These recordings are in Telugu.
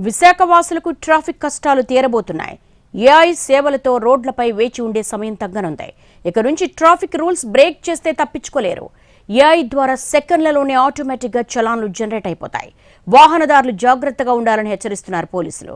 విశాఖ వాసులకు ట్రాఫిక్ కష్టాలు తీరబోతున్నాయి. ఏఐ సేవలతో రోడ్లపై వేచి ఉండే సమయం తగ్గనుంది. ఇక నుంచి ట్రాఫిక్ రూల్స్ బ్రేక్ చేస్తే తప్పించుకోలేరు. ఏఐ ద్వారా సెకండ్లలోనే ఆటోమేటిక్గా చలాన్లు జనరేట్ అయిపోతాయి. వాహనదారులు జాగ్రత్తగా ఉండాలని హెచ్చరిస్తున్నారు పోలీసులు.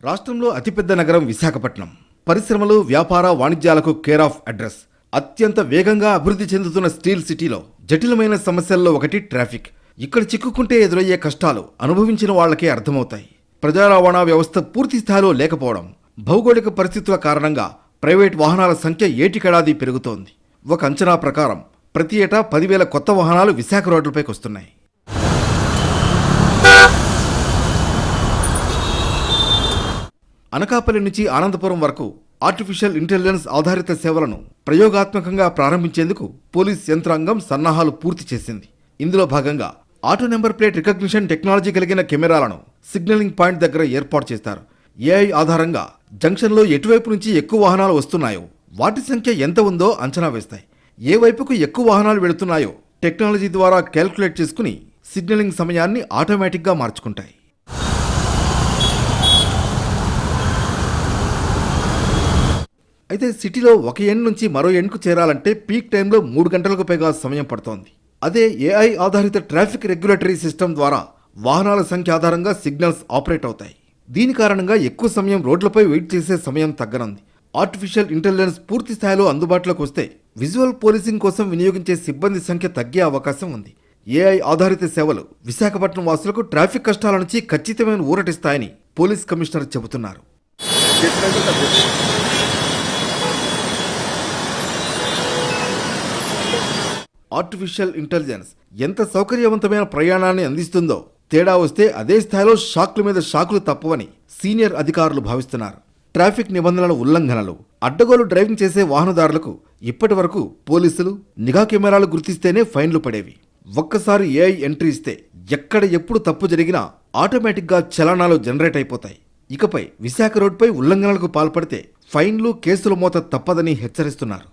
రాష్ట్రంలో అతిపెద్ద నగరం విశాఖపట్నం. పరిశ్రమలు, వ్యాపార, వాణిజ్యాలకు కేర్ ఆఫ్ అడ్రస్. అత్యంత వేగంగా అభివృద్ధి చెందుతున్న స్టీల్ సిటీలో జటిలమైన సమస్యల్లో ఒకటి ట్రాఫిక్. ఇక్కడ చిక్కుకుంటే ఎదురయ్యే కష్టాలు అనుభవించిన వాళ్లకే అర్థమవుతాయి. ప్రజా రవాణా వ్యవస్థ పూర్తి స్థాయిలో లేకపోవడం, భౌగోళిక పరిస్థితుల కారణంగా ప్రైవేట్ వాహనాల సంఖ్య ఏటికేడాది పెరుగుతోంది. ఒక అంచనా ప్రకారం ప్రతి ఏటా 10,000 కొత్త వాహనాలు విశాఖ రోడ్లపైకి వస్తున్నాయి. అనకాపల్లి నుంచి ఆనందపురం వరకు ఆర్టిఫిషియల్ ఇంటెలిజెన్స్ ఆధారిత సేవలను ప్రయోగాత్మకంగా ప్రారంభించేందుకు పోలీస్ యంత్రాంగం సన్నాహాలు పూర్తి చేసింది. ఇందులో భాగంగా auto number plate recognition technology కలిగిన కెమెరాలను సిగ్నలింగ్ పాయింట్ దగ్గర ఏర్పాటు చేస్తారు. ఏఐ ఆధారంగా జంక్షన్లో ఎటువైపు నుంచి ఎక్కువ వాహనాలు వస్తున్నాయో వాటి సంఖ్య ఎంత ఉందో అంచనా వేస్తాయి. ఏ వైపుకు ఎక్కువ వాహనాలు వెళుతున్నాయో టెక్నాలజీ ద్వారా క్యాల్కులేట్ చేసుకుని సిగ్నలింగ్ సమయాన్ని ఆటోమేటిక్గా మార్చుకుంటాయి. అయితే సిటీలో ఒక ఎండ్ నుంచి మరో ఎండ్కు చేరాలంటే పీక్ టైంలో 3 గంటలకు పైగా సమయం పడుతోంది. అదే ఏఐ ఆధారిత ట్రాఫిక్ రెగ్యులేటరీ సిస్టమ్ ద్వారా వాహనాల సంఖ్య ఆధారంగా సిగ్నల్స్ ఆపరేట్ అవుతాయి. దీని కారణంగా ఎక్కువ సమయం రోడ్లపై వెయిట్ చేసే సమయం తగ్గనుంది. ఆర్టిఫిషియల్ ఇంటెలిజెన్స్ పూర్తి స్థాయిలో అందుబాటులోకి వస్తే విజువల్ పోలీసింగ్ కోసం వినియోగించే సిబ్బంది సంఖ్య తగ్గే అవకాశం ఉంది. ఏఐ ఆధారిత సేవలు విశాఖపట్నం వాసులకు ట్రాఫిక్ కష్టాల నుంచి ఖచ్చితమైన ఊరటిస్తాయని పోలీస్ కమిషనర్ చెబుతున్నారు. ఆర్టిఫిషియల్ ఇంటెలిజెన్స్ ఎంత సౌకర్యవంతమైన ప్రయాణాన్ని అందిస్తుందో తేడా వస్తే అదే స్థాయిలో షాక్ల మీద షాకులు తప్పవని సీనియర్ అధికారులు భావిస్తున్నారు. ట్రాఫిక్ నిబంధనల ఉల్లంఘనలు, అడ్డగోలు డ్రైవింగ్ చేసే వాహనదారులకు ఇప్పటి వరకు పోలీసులు నిఘా కెమెరాలు గుర్తిస్తేనే ఫైన్లు పడేవి. ఒక్కసారి ఏఐ ఎంట్రీ ఇస్తే ఎక్కడ ఎప్పుడు తప్పు జరిగినా ఆటోమేటిక్గా చలనాలు జనరేట్ అయిపోతాయి. ఇకపై విశాఖ రోడ్పై ఉల్లంఘనలకు పాల్పడితే ఫైన్లు, కేసుల మోత తప్పదని హెచ్చరిస్తున్నారు.